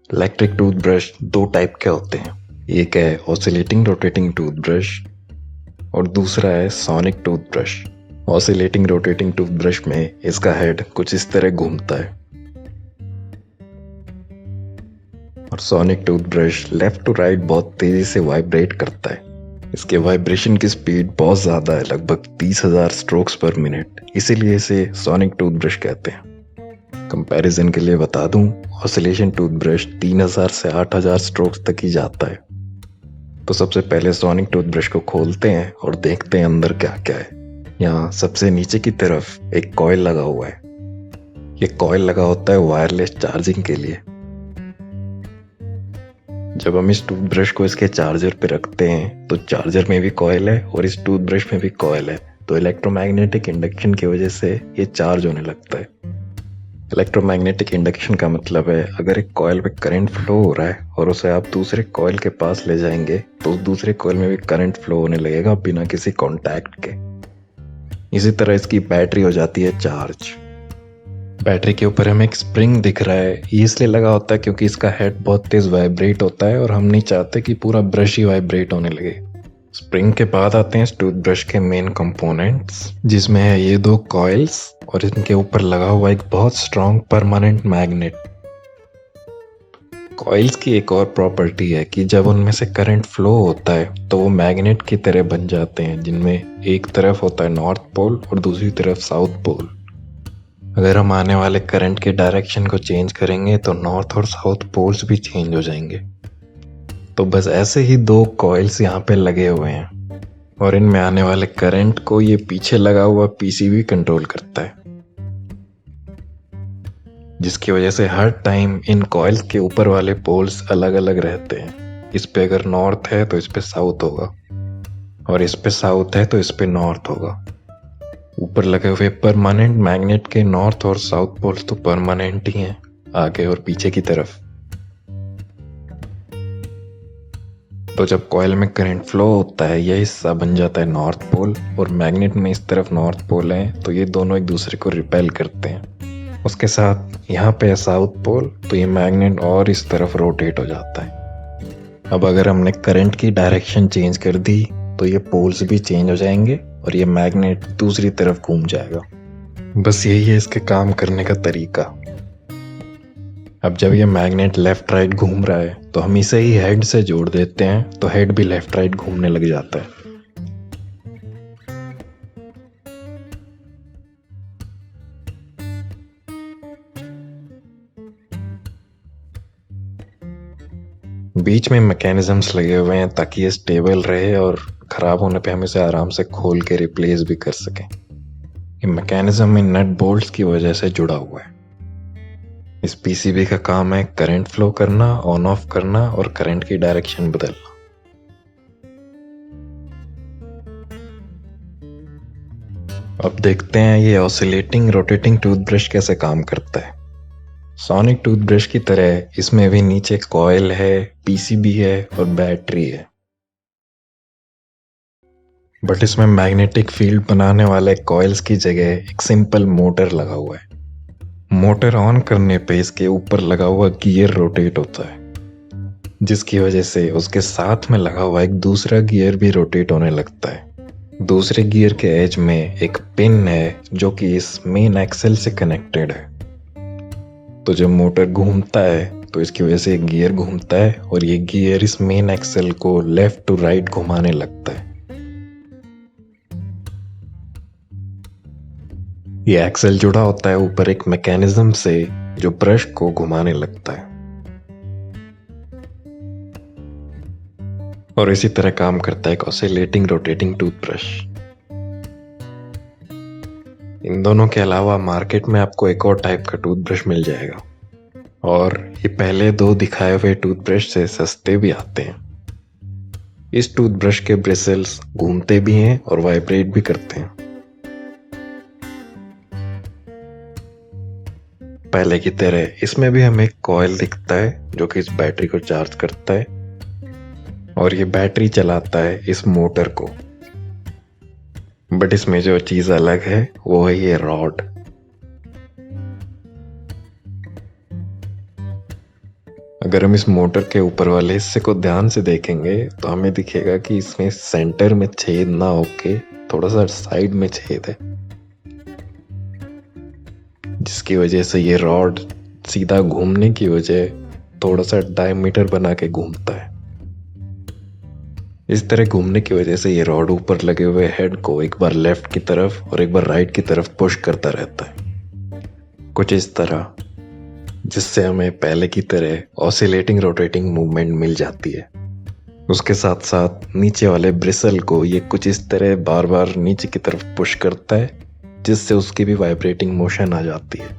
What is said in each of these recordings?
Electric toothbrush दो type के होते हैं। एक है ऑसिलेटिंग रोटेटिंग टूथब्रश और दूसरा है sonic toothbrush. Oscillating rotating toothbrush में इसका हेड कुछ इस तरह घूमता है और sonic toothbrush left to right बहुत तेजी से वाइब्रेट करता है। इसके वाइब्रेशन की स्पीड बहुत ज्यादा है, लगभग 30,000 स्ट्रोक्स पर मिनट, इसीलिए इसे सोनिक टूथब्रश कहते हैं। कंपैरिजन के लिए बता दूं, ऑसिलेशन टूथब्रश 3,000 से 8,000 स्ट्रोक्स तक ही जाता है। तो सबसे पहले सोनिक टूथब्रश को खोलते हैं और देखते हैं अंदर क्या क्या है। यहाँ सबसे नीचे की तरफ एक कॉइल लगा हुआ है। ये कॉइल लगा होता है वायरलेस चार्जिंग के लिए। जब हम इस टूथब्रश को इसके चार्जर पे रखते हैं तो चार्जर में भी कॉइल है और इस टूथब्रश में भी कॉइल है, तो इलेक्ट्रोमैग्नेटिक इंडक्शन की वजह से ये चार्ज होने लगता है। इलेक्ट्रोमैग्नेटिक इंडक्शन का मतलब है अगर एक कॉइल पे करंट फ्लो हो रहा है और उसे आप दूसरे कॉइल के पास ले जाएंगे तो उस दूसरे कॉइल में भी करंट फ्लो होने लगेगा बिना किसी कांटेक्ट के। इसी तरह इसकी बैटरी हो जाती है चार्ज। बैटरी के ऊपर हमें एक स्प्रिंग दिख रहा है, ये इसलिए लगा होता है क्योंकि इसका हेड बहुत तेज वाइब्रेट होता है और हम नहीं चाहते कि पूरा ब्रश ही वाइब्रेट होने लगे। स्प्रिंग के बाद आते हैं इस टूथब्रश के मेन कंपोनेंट्स, जिसमें है ये दो कॉइल्स और इनके ऊपर लगा हुआ एक बहुत स्ट्रॉन्ग परमानेंट मैग्नेट। कॉइल्स की एक और प्रॉपर्टी है कि जब उनमें से करंट फ्लो होता है तो वो मैग्नेट की तरह बन जाते हैं, जिनमें एक तरफ होता है नॉर्थ पोल और दूसरी तरफ साउथ पोल। अगर हम आने वाले करंट के डायरेक्शन को चेंज करेंगे तो नॉर्थ और साउथ पोल्स भी चेंज हो जाएंगे। तो बस ऐसे ही दो कॉइल्स यहाँ पे लगे हुए हैं और इनमें आने वाले करंट को ये पीछे लगा हुआ पीसीबी कंट्रोल करता है, जिसकी वजह से हर टाइम इन कॉइल्स के ऊपर वाले पोल्स अलग अलग रहते हैं। इस पे अगर नॉर्थ है तो इस पे साउथ होगा और इस पे साउथ है तो इस पे नॉर्थ होगा। ऊपर लगे हुए परमानेंट मैग्नेट के नॉर्थ और साउथ पोल्स तो परमानेंट ही हैं, आगे और पीछे की तरफ। तो जब कॉइल में करंट फ्लो होता है यह हिस्सा बन जाता है नॉर्थ पोल और मैग्नेट में इस तरफ नॉर्थ पोल है, तो ये दोनों एक दूसरे को रिपेल करते हैं। उसके साथ यहाँ पे है साउथ पोल, तो ये मैग्नेट और इस तरफ रोटेट हो जाता है। अब अगर हमने करंट की डायरेक्शन चेंज कर दी तो ये पोल्स भी चेंज हो जाएंगे और ये मैग्नेट दूसरी तरफ घूम जाएगा। बस यही है इसके काम करने का तरीका। अब जब ये मैग्नेट लेफ्ट राइट घूम रहा है तो हम इसे ही हेड से जोड़ देते हैं, तो हेड भी लेफ्ट राइट घूमने लग जाता है। बीच में मैकेनिज्म्स लगे हुए हैं ताकि ये स्टेबल रहे और खराब होने पे हम इसे आराम से खोल के रिप्लेस भी कर सकें। ये मैकेनिज्म इन नट बोल्ट्स की वजह से जुड़ा हुआ है। इस पीसीबी का काम है करंट फ्लो करना, ऑन ऑफ करना और करंट की डायरेक्शन बदलना। अब देखते हैं ये ऑसिलेटिंग रोटेटिंग टूथब्रश कैसे काम करता है। सोनिक टूथब्रश की तरह इसमें भी नीचे कॉइल है, पीसीबी है और बैटरी है, बट इसमें मैग्नेटिक फील्ड बनाने वाले कॉइल्स की जगह एक सिंपल मोटर लगा हुआ है। मोटर ऑन करने पे इसके ऊपर लगा हुआ गियर रोटेट होता है, जिसकी वजह से उसके साथ में लगा हुआ एक दूसरा गियर भी रोटेट होने लगता है। दूसरे गियर के एज में एक पिन है जो कि इस मेन एक्सेल से कनेक्टेड है। तो जब मोटर घूमता है तो इसकी वजह से गियर घूमता है और ये गियर इस मेन एक्सेल को लेफ्ट टू राइट घुमाने लगता है। ये एक्सेल जुड़ा होता है ऊपर एक मैकेनिज्म से जो ब्रश को घुमाने लगता है और इसी तरह काम करता है एक ऑसिलेटिंग रोटेटिंग टूथब्रश। इन दोनों के अलावा मार्केट में आपको एक और टाइप का टूथब्रश मिल जाएगा और ये पहले दो दिखाए हुए टूथब्रश से सस्ते भी आते हैं। इस टूथब्रश के ब्रिसल्स घूमते भी हैं और वाइब्रेट भी करते हैं। पहले की तरह इसमें भी हमें एक कॉइल दिखता है जो कि इस बैटरी को चार्ज करता है और ये बैटरी चलाता है इस मोटर को। बट इसमें जो चीज अलग है वो है ये रॉड। अगर हम इस मोटर के ऊपर वाले हिस्से को ध्यान से देखेंगे तो हमें दिखेगा कि इसमें सेंटर में छेद ना होके थोड़ा सा साइड में छेद है, जिसकी वजह से ये रॉड सीधा घूमने की वजह थोड़ा सा डायमीटर बना के घूमता है। इस तरह घूमने की वजह से ये रॉड ऊपर लगे हुए हेड को एक बार लेफ्ट की तरफ और एक बार राइट की तरफ पुश करता रहता है, कुछ इस तरह, जिससे हमें पहले की तरह ऑसिलेटिंग रोटेटिंग मूवमेंट मिल जाती है। उसके साथ साथ नीचे वाले ब्रिसल को ये कुछ इस तरह बार बार नीचे की तरफ पुश करता है, जिससे उसकी भी वाइब्रेटिंग मोशन आ जाती है।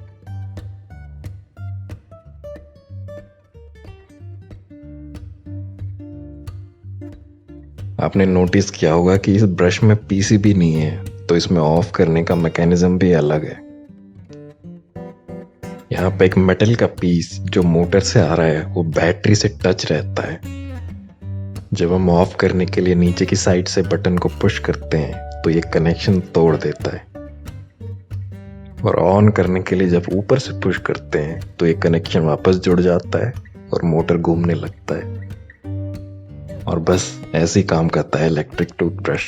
आपने नोटिस किया होगा कि इस ब्रश में पीसीबी नहीं है, तो इसमें ऑफ करने का मैकेनिज्म भी अलग है। यहाँ पे एक मेटल का पीस जो मोटर से आ रहा है वो बैटरी से टच रहता है। जब हम ऑफ करने के लिए नीचे की साइड से बटन को पुश करते हैं तो ये कनेक्शन तोड़ देता है, और ऑन करने के लिए जब ऊपर से पुश करते हैं तो ये कनेक्शन वापस जुड़ जाता है और मोटर घूमने लगता है। और बस ऐसे ही काम करता है इलेक्ट्रिक टूथब्रश।